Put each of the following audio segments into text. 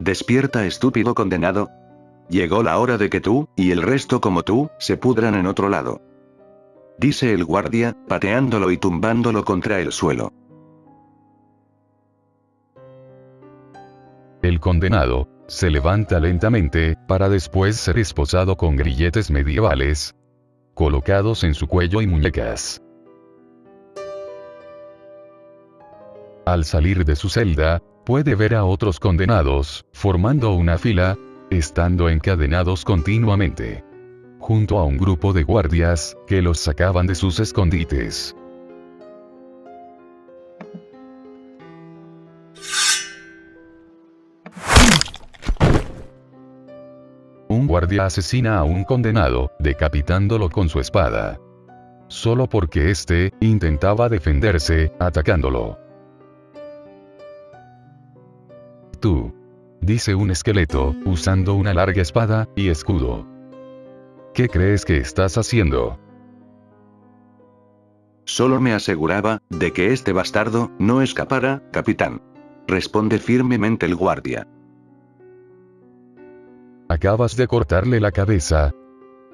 Despierta, estúpido condenado. Llegó la hora de que tú, y el resto como tú, se pudran en otro lado. Dice el guardia, pateándolo y tumbándolo contra el suelo. El condenado se levanta lentamente, para después ser esposado con grilletes medievales colocados en su cuello y muñecas. Al salir de su celda, puede ver a otros condenados, formando una fila, estando encadenados continuamente, junto a un grupo de guardias, que los sacaban de sus escondites. Un guardia asesina a un condenado, decapitándolo con su espada. Solo porque éste intentaba defenderse, atacándolo. Tú, dice un esqueleto, usando una larga espada y escudo. ¿Qué crees que estás haciendo? Solo me aseguraba de que este bastardo no escapara, capitán. Responde firmemente el guardia. Acabas de cortarle la cabeza.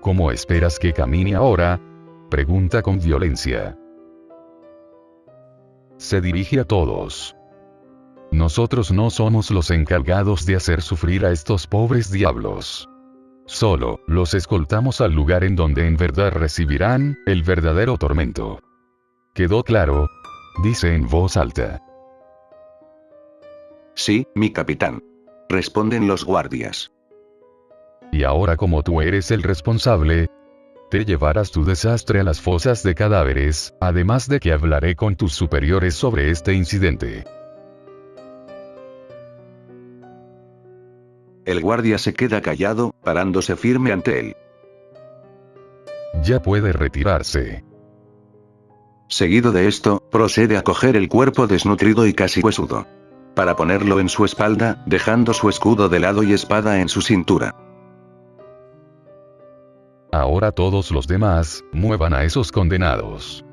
¿Cómo esperas que camine ahora? Pregunta con violencia. Se dirige a todos. Nosotros no somos los encargados de hacer sufrir a estos pobres diablos. Solo los escoltamos al lugar en donde en verdad recibirán el verdadero tormento. ¿Quedó claro? Dice en voz alta. Sí, mi capitán. Responden los guardias. Y ahora, como tú eres el responsable, te llevarás tu desastre a las fosas de cadáveres, además de que hablaré con tus superiores sobre este incidente. El guardia se queda callado, parándose firme ante él. Ya puede retirarse. Seguido de esto, procede a coger el cuerpo desnutrido y casi huesudo, para ponerlo en su espalda, dejando su escudo de lado y espada en su cintura. Ahora todos los demás, muevan a esos condenados.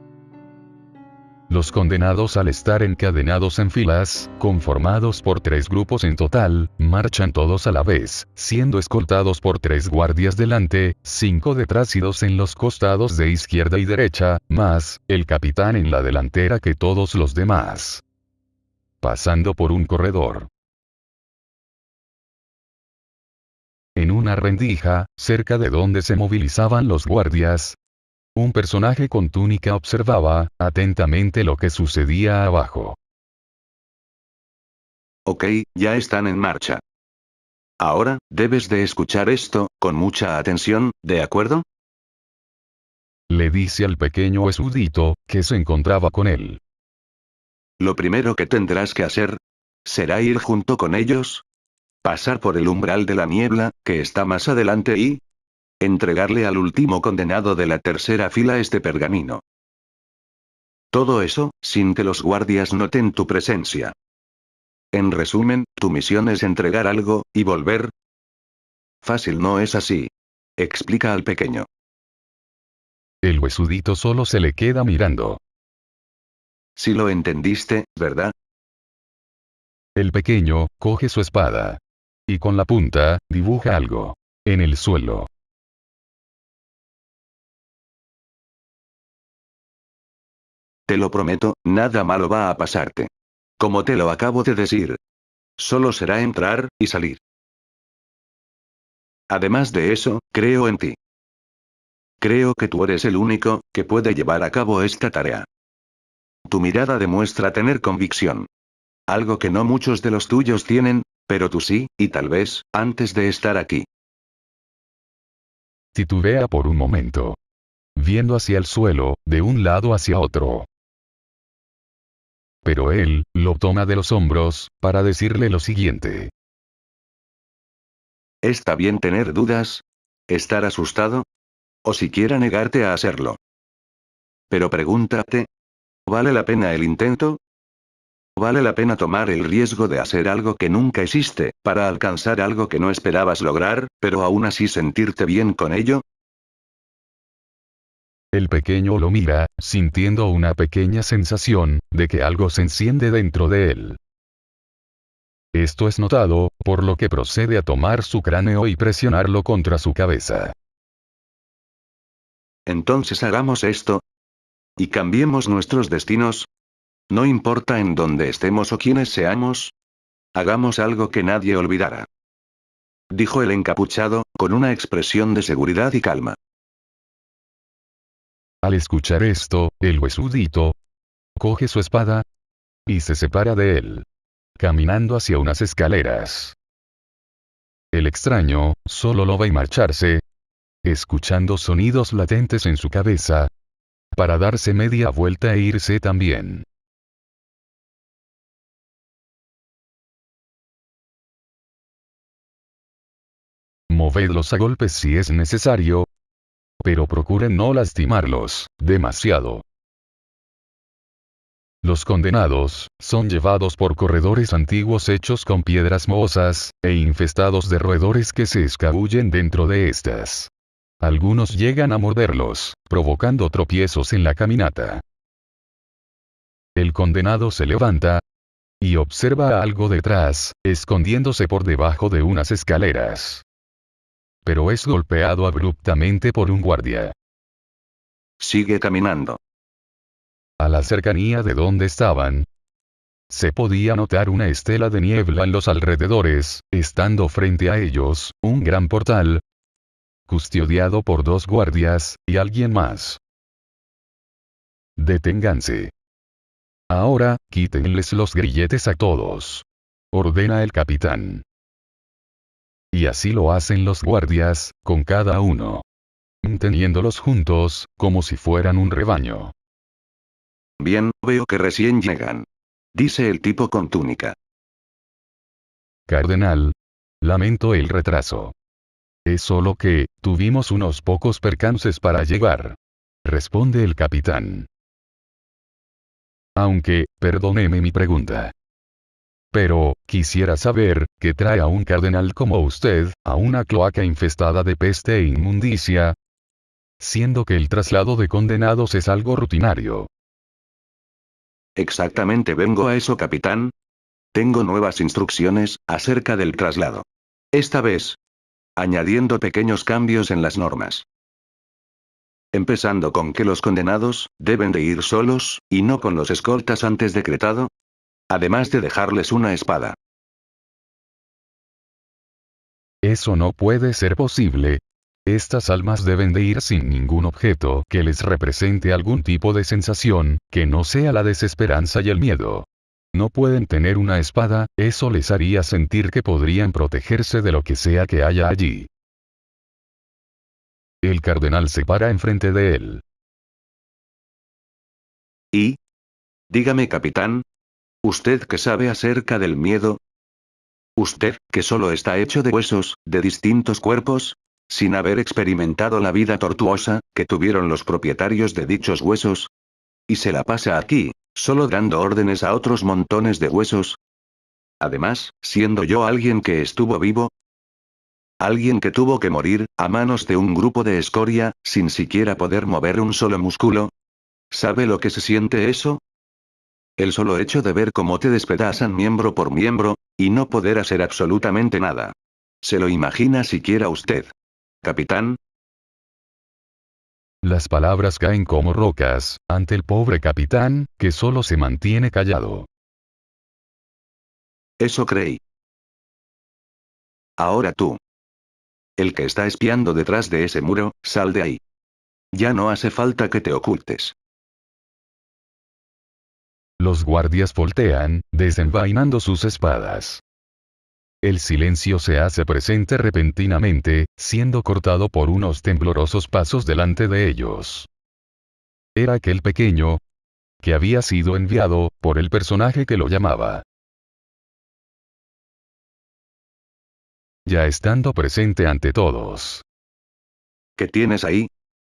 Los condenados, al estar encadenados en filas, conformados por 3 grupos en total, marchan todos a la vez, siendo escoltados por 3 guardias delante, 5 detrás y 2 en los costados de izquierda y derecha, más el capitán en la delantera que todos los demás. Pasando por un corredor. En una rendija, cerca de donde se movilizaban los guardias, un personaje con túnica observaba atentamente lo que sucedía abajo. Ok, ya están en marcha. Ahora, debes de escuchar esto, con mucha atención, ¿de acuerdo? Le dice al pequeño esudito, que se encontraba con él. Lo primero que tendrás que hacer será ir junto con ellos, pasar por el umbral de la niebla, que está más adelante y entregarle al último condenado de la tercera fila este pergamino. Todo eso, sin que los guardias noten tu presencia. En resumen, tu misión es entregar algo, y volver. Fácil no es así. Explica al pequeño. El huesudito solo se le queda mirando. Si lo entendiste, ¿verdad? El pequeño coge su espada. Y con la punta, dibuja algo en el suelo. Te lo prometo, nada malo va a pasarte. Como te lo acabo de decir. Solo será entrar, y salir. Además de eso, creo en ti. Creo que tú eres el único, que puede llevar a cabo esta tarea. Tu mirada demuestra tener convicción. Algo que no muchos de los tuyos tienen, pero tú sí, y tal vez, antes de estar aquí. Titubea por un momento. Viendo hacia el suelo, de un lado hacia otro. Pero él, lo toma de los hombros, para decirle lo siguiente. ¿Está bien tener dudas? ¿Estar asustado? O siquiera negarte a hacerlo. Pero pregúntate, ¿vale la pena el intento? ¿Vale la pena tomar el riesgo de hacer algo que nunca hiciste, para alcanzar algo que no esperabas lograr, pero aún así sentirte bien con ello? El pequeño lo mira, sintiendo una pequeña sensación, de que algo se enciende dentro de él. Esto es notado, por lo que procede a tomar su cráneo y presionarlo contra su cabeza. Entonces hagamos esto. Y cambiemos nuestros destinos. No importa en dónde estemos o quiénes seamos. Hagamos algo que nadie olvidará. Dijo el encapuchado, con una expresión de seguridad y calma. Al escuchar esto, el huesudito coge su espada y se separa de él, caminando hacia unas escaleras. El extraño solo lo ve marcharse, escuchando sonidos latentes en su cabeza, para darse media vuelta e irse también. Movedlos a golpes si es necesario, pero procuren no lastimarlos demasiado. Los condenados son llevados por corredores antiguos hechos con piedras mohosas, e infestados de roedores que se escabullen dentro de estas. Algunos llegan a morderlos, provocando tropiezos en la caminata. El condenado se levanta y observa algo detrás, escondiéndose por debajo de unas escaleras. Pero es golpeado abruptamente por un guardia. Sigue caminando. A la cercanía de donde estaban, se podía notar una estela de niebla en los alrededores, estando frente a ellos, un gran portal, custodiado por 2 guardias, y alguien más. Deténganse. Ahora, quítenles los grilletes a todos. Ordena el capitán. Y así lo hacen los guardias, con cada uno. Teniéndolos juntos, como si fueran un rebaño. Bien, veo que recién llegan. Dice el tipo con túnica. Cardenal. Lamento el retraso. Es solo que, tuvimos unos pocos percances para llegar. Responde el capitán. Aunque, perdóneme mi pregunta. Pero, quisiera saber, ¿qué trae a un cardenal como usted, a una cloaca infestada de peste e inmundicia? Siendo que el traslado de condenados es algo rutinario. Exactamente, vengo a eso, capitán. Tengo nuevas instrucciones acerca del traslado. Esta vez, añadiendo pequeños cambios en las normas. Empezando con que los condenados deben de ir solos, y no con los escoltas antes decretado. Además de dejarles una espada. Eso no puede ser posible. Estas almas deben de ir sin ningún objeto que les represente algún tipo de sensación, que no sea la desesperanza y el miedo. No pueden tener una espada, eso les haría sentir que podrían protegerse de lo que sea que haya allí. El cardenal se para enfrente de él. Y, dígame, capitán, ¿usted qué sabe acerca del miedo? Usted, que solo está hecho de huesos, de distintos cuerpos, sin haber experimentado la vida tortuosa que tuvieron los propietarios de dichos huesos. Y se la pasa aquí, solo dando órdenes a otros montones de huesos. Además, siendo yo alguien que estuvo vivo. Alguien que tuvo que morir, a manos de un grupo de escoria, sin siquiera poder mover un solo músculo. ¿Sabe lo que se siente eso? El solo hecho de ver cómo te despedazan miembro por miembro, y no poder hacer absolutamente nada. ¿Se lo imagina siquiera usted? Capitán. Las palabras caen como rocas, ante el pobre capitán, que solo se mantiene callado. Eso creí. Ahora tú. El que está espiando detrás de ese muro, sal de ahí. Ya no hace falta que te ocultes. Los guardias voltean, desenvainando sus espadas. El silencio se hace presente repentinamente, siendo cortado por unos temblorosos pasos delante de ellos. Era aquel pequeño, que había sido enviado, por el personaje que lo llamaba. Ya estando presente ante todos. ¿Qué tienes ahí?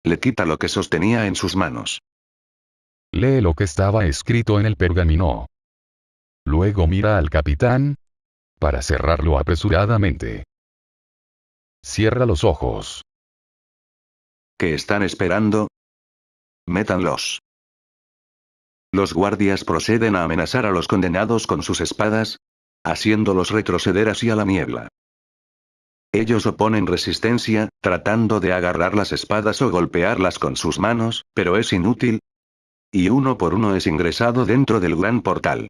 Le quita lo que sostenía en sus manos. Lee lo que estaba escrito en el pergamino. Luego mira al capitán, para cerrarlo apresuradamente. Cierra los ojos. ¿Qué están esperando? Métanlos. Los guardias proceden a amenazar a los condenados con sus espadas. haciéndolos retroceder hacia la niebla. Ellos oponen resistencia, tratando de agarrar las espadas o golpearlas con sus manos, pero es inútil. Y uno por uno es ingresado dentro del gran portal.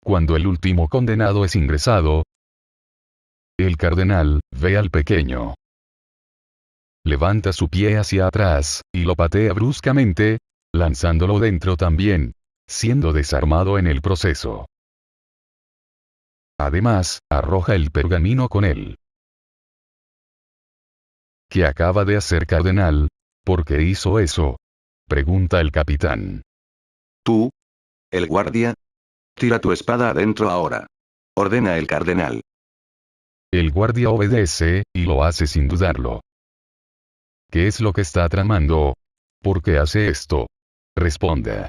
Cuando el último condenado es ingresado, el cardenal ve al pequeño. Levanta su pie hacia atrás, y lo patea bruscamente, lanzándolo dentro también, siendo desarmado en el proceso. Además, arroja el pergamino con él. ¿Qué acaba de hacer cardenal? ¿Por qué hizo eso? Pregunta el capitán. Tú, el guardia, tira tu espada adentro ahora. Ordena el cardenal. El guardia obedece, y lo hace sin dudarlo. ¿Qué es lo que está tramando? ¿Por qué hace esto? Responda.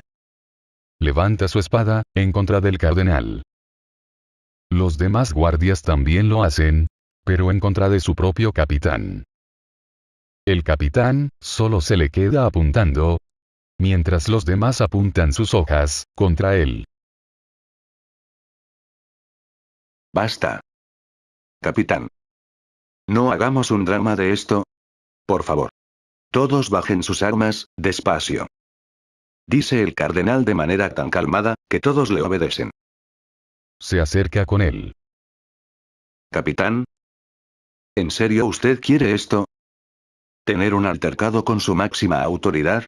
Levanta su espada, en contra del cardenal. Los demás guardias también lo hacen, pero en contra de su propio capitán. El capitán, solo se le queda apuntando, mientras los demás apuntan sus hojas, contra él. Basta. Capitán. No hagamos un drama de esto. Por favor. Todos bajen sus armas, despacio. Dice el cardenal de manera tan calmada, que todos le obedecen. Se acerca con él. Capitán. ¿En serio usted quiere esto? ¿Tener un altercado con su máxima autoridad?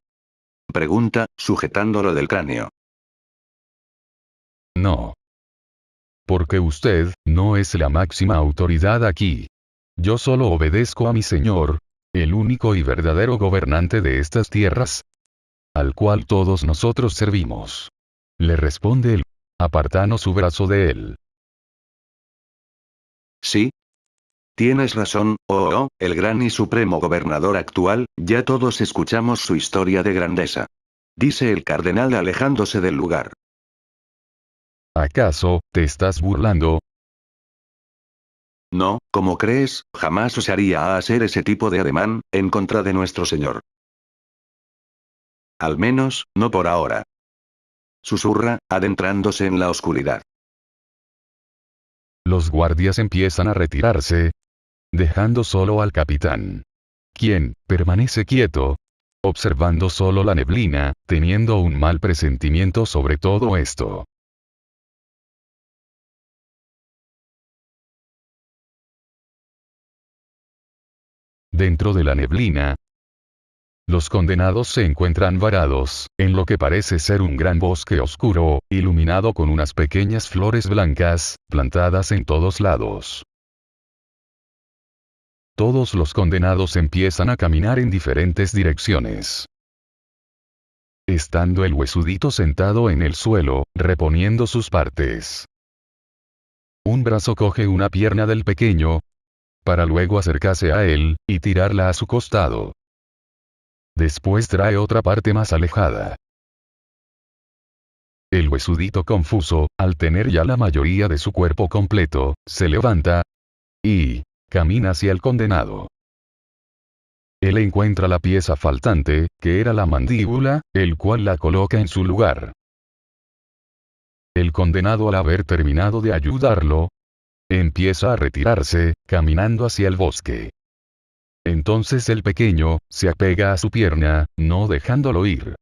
Pregunta, sujetándolo del cráneo. No. Porque usted, no es la máxima autoridad aquí. Yo solo obedezco a mi señor, el único y verdadero gobernante de estas tierras, al cual todos nosotros servimos. Le responde él, apartando su brazo de él. Sí. Tienes razón, el gran y supremo gobernador actual, ya todos escuchamos su historia de grandeza. Dice el cardenal alejándose del lugar. ¿Acaso, te estás burlando? No, como crees, jamás osaría a hacer ese tipo de ademán, en contra de nuestro señor. Al menos, no por ahora. Susurra, adentrándose en la oscuridad. Los guardias empiezan a retirarse, dejando solo al capitán, quien permanece quieto, observando solo la neblina, teniendo un mal presentimiento sobre todo esto. Dentro de la neblina, los condenados se encuentran varados, en lo que parece ser un gran bosque oscuro, iluminado con unas pequeñas flores blancas, plantadas en todos lados. Todos los condenados empiezan a caminar en diferentes direcciones. Estando el huesudito sentado en el suelo, reponiendo sus partes. Un brazo coge una pierna del pequeño, para luego acercarse a él, y tirarla a su costado. Después trae otra parte más alejada. El huesudito confuso, al tener ya la mayoría de su cuerpo completo, se levanta, y camina hacia el condenado. Él encuentra la pieza faltante, que era la mandíbula, el cual la coloca en su lugar. El condenado, al haber terminado de ayudarlo, empieza a retirarse, caminando hacia el bosque. Entonces el pequeño, se apega a su pierna, no dejándolo ir.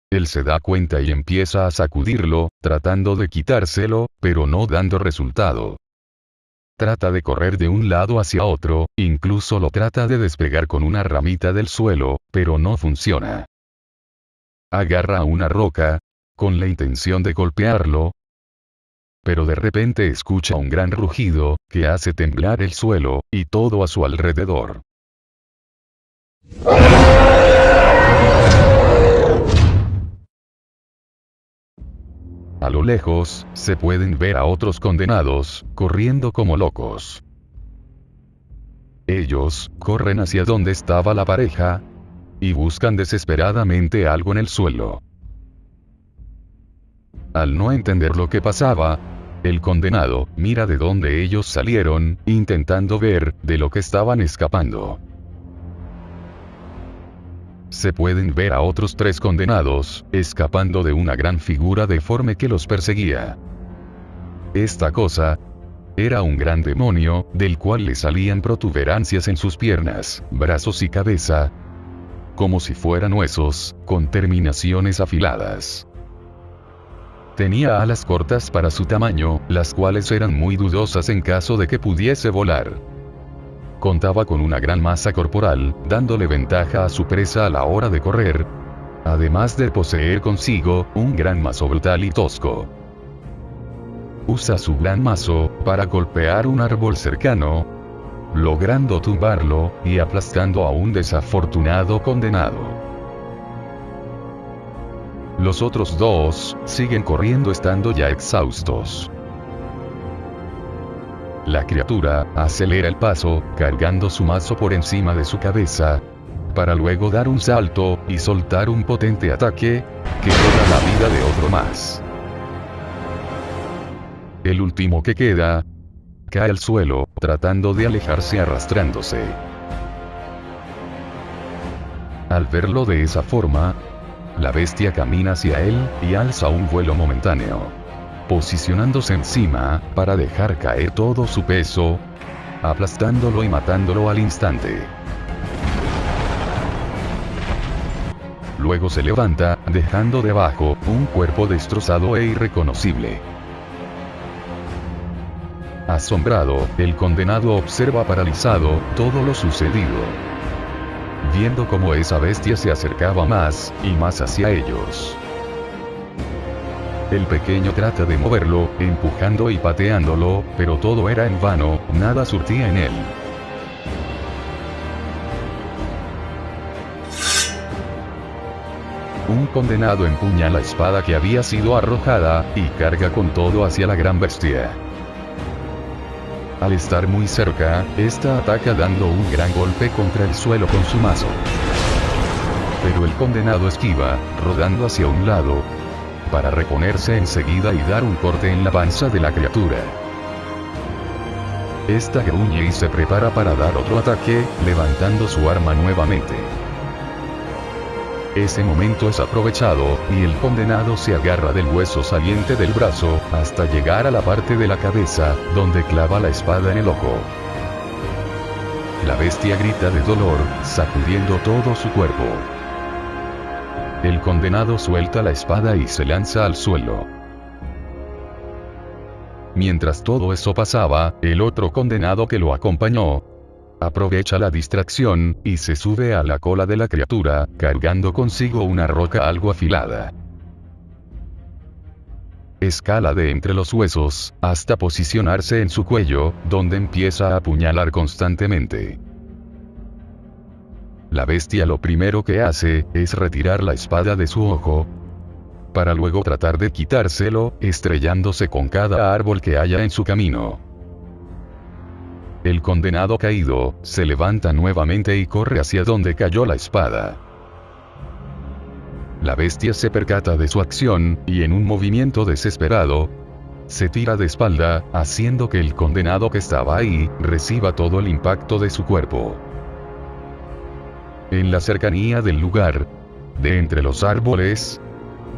Él se da cuenta y empieza a sacudirlo, tratando de quitárselo, pero no dando resultado. Trata de correr de un lado hacia otro, incluso lo trata de despegar con una ramita del suelo, pero no funciona. Agarra a una roca, con la intención de golpearlo, pero de repente escucha un gran rugido, que hace temblar el suelo, y todo a su alrededor. A lo lejos, se pueden ver a otros condenados, corriendo como locos. Ellos, corren hacia donde estaba la pareja, y buscan desesperadamente algo en el suelo. Al no entender lo que pasaba, el condenado mira de dónde ellos salieron, intentando ver de lo que estaban escapando. se pueden ver a otros 3 condenados, escapando de una gran figura deforme que los perseguía. Esta cosa era un gran demonio, del cual le salían protuberancias en sus piernas, brazos y cabeza, como si fueran huesos, con terminaciones afiladas. Tenía alas cortas para su tamaño, las cuales eran muy dudosas en caso de que pudiese volar. Contaba con una gran masa corporal, dándole ventaja a su presa a la hora de correr, además de poseer consigo un gran mazo brutal y tosco. Usa su gran mazo para golpear un árbol cercano, logrando tumbarlo y aplastando a un desafortunado condenado. Los otros 2 siguen corriendo estando ya exhaustos. La criatura acelera el paso, cargando su mazo por encima de su cabeza, para luego dar un salto y soltar un potente ataque que cobra la vida de otro más. El último que queda cae al suelo, tratando de alejarse arrastrándose. Al verlo de esa forma, la bestia camina hacia él y alza un vuelo momentáneo, posicionándose encima para dejar caer todo su peso, aplastándolo y matándolo al instante. Luego se levanta, dejando debajo un cuerpo destrozado e irreconocible. Asombrado, el condenado observa paralizado todo lo sucedido, viendo cómo esa bestia se acercaba más y más hacia ellos. El pequeño trata de moverlo, empujando y pateándolo, pero todo era en vano, nada surtía en él. Un condenado empuña la espada que había sido arrojada, y carga con todo hacia la gran bestia. Al estar muy cerca, esta ataca dando un gran golpe contra el suelo con su mazo. Pero el condenado esquiva, rodando hacia un lado, para reponerse enseguida y dar un corte en la panza de la criatura. Esta gruñe y se prepara para dar otro ataque, levantando su arma nuevamente. Ese momento es aprovechado, y el condenado se agarra del hueso saliente del brazo, hasta llegar a la parte de la cabeza, donde clava la espada en el ojo. La bestia grita de dolor, sacudiendo todo su cuerpo. El condenado suelta la espada y se lanza al suelo. Mientras todo eso pasaba, el otro condenado que lo acompañó aprovecha la distracción, y se sube a la cola de la criatura, cargando consigo una roca algo afilada. Escala de entre los huesos, hasta posicionarse en su cuello, donde empieza a apuñalar constantemente. La bestia lo primero que hace, es retirar la espada de su ojo, para luego tratar de quitárselo, estrellándose con cada árbol que haya en su camino. El condenado caído, se levanta nuevamente y corre hacia donde cayó la espada. La bestia se percata de su acción, y en un movimiento desesperado, se tira de espalda, haciendo que el condenado que estaba ahí, reciba todo el impacto de su cuerpo. En la cercanía del lugar, de entre los árboles,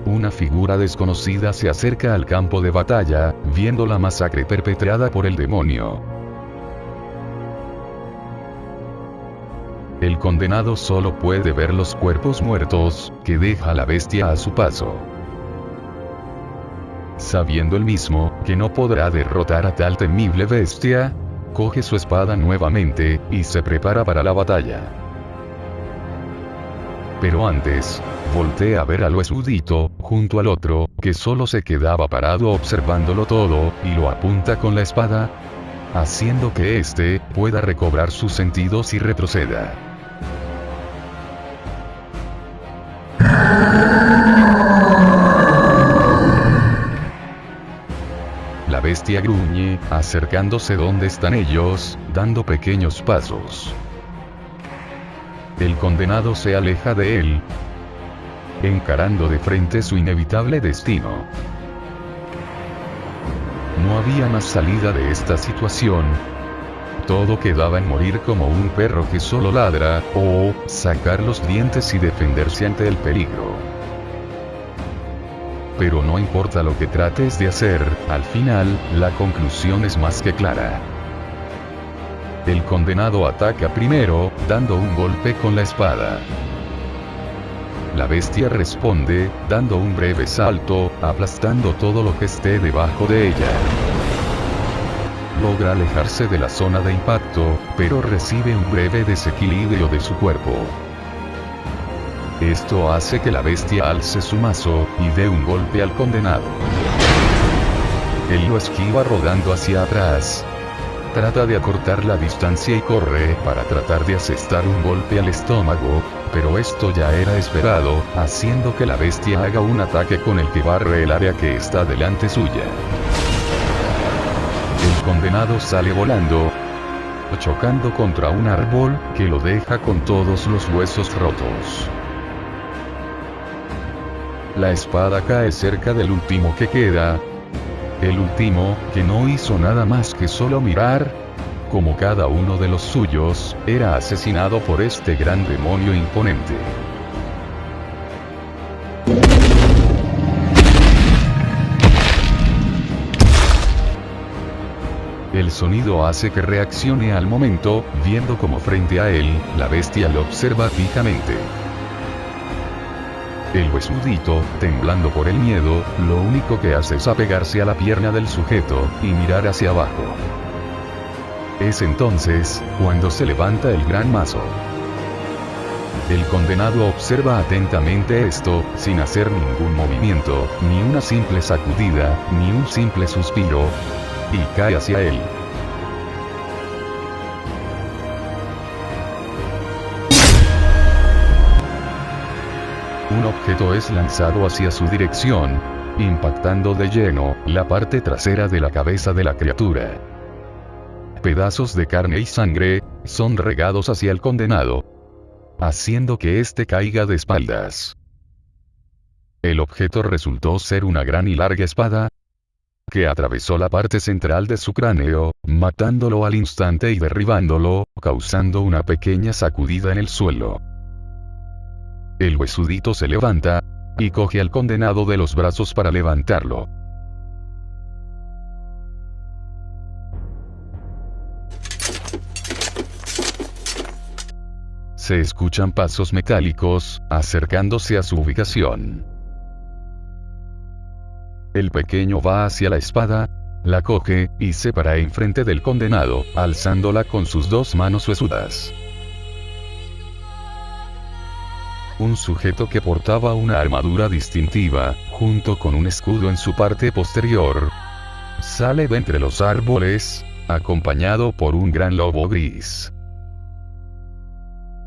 una figura desconocida se acerca al campo de batalla, viendo la masacre perpetrada por el demonio. El condenado solo puede ver los cuerpos muertos, que deja la bestia a su paso. Sabiendo él mismo, que no podrá derrotar a tal temible bestia, coge su espada nuevamente, y se prepara para la batalla. Pero antes, voltea a ver al huesudito, junto al otro, que solo se quedaba parado observándolo todo, y lo apunta con la espada, haciendo que éste pueda recobrar sus sentidos y retroceda. La bestia gruñe, acercándose donde están ellos, dando pequeños pasos. El condenado se aleja de él, encarando de frente su inevitable destino. No había más salida de esta situación, Todo quedaba en morir como un perro que solo ladra, o sacar los dientes y defenderse ante el peligro. Pero no importa lo que trates de hacer, al final, la conclusión es más que clara. El condenado ataca primero, dando un golpe con la espada. La bestia responde, dando un breve salto, aplastando todo lo que esté debajo de ella. Logra alejarse de la zona de impacto, pero recibe un breve desequilibrio de su cuerpo. Esto hace que la bestia alce su mazo, y dé un golpe al condenado. Él lo esquiva rodando hacia atrás. Trata de acortar la distancia y corre para tratar de asestar un golpe al estómago, pero esto ya era esperado, haciendo que la bestia haga un ataque con el que barre el área que está delante suya. El condenado sale volando, chocando contra un árbol, que lo deja con todos los huesos rotos. La espada cae cerca del último que queda. El último, que no hizo nada más que solo mirar, como cada uno de los suyos, era asesinado por este gran demonio imponente. El sonido hace que reaccione al momento, viendo como frente a él, la bestia lo observa fijamente. El huesudito, temblando por el miedo, lo único que hace es apegarse a la pierna del sujeto, y mirar hacia abajo. Es entonces, cuando se levanta el gran mazo. El condenado observa atentamente esto, sin hacer ningún movimiento, ni una simple sacudida, ni un simple suspiro, y cae hacia él. Un objeto es lanzado hacia su dirección, impactando de lleno la parte trasera de la cabeza de la criatura. Pedazos de carne y sangre son regados hacia el condenado, haciendo que éste caiga de espaldas. El objeto resultó ser una gran y larga espada, que atravesó la parte central de su cráneo, matándolo al instante y derribándolo, causando una pequeña sacudida en el suelo. El huesudito se levanta, y coge al condenado de los brazos para levantarlo. Se escuchan pasos metálicos, acercándose a su ubicación. El pequeño va hacia la espada, la coge, y se para enfrente del condenado, alzándola con sus dos manos huesudas. Un sujeto que portaba una armadura distintiva, junto con un escudo en su parte posterior, sale de entre los árboles, acompañado por un gran lobo gris.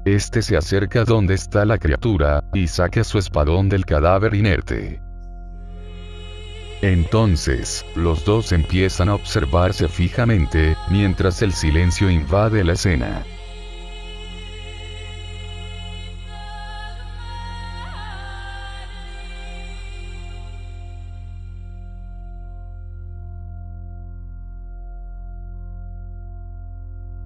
Este se acerca donde está la criatura, y saca su espadón del cadáver inerte. Entonces, los dos empiezan a observarse fijamente, mientras el silencio invade la escena.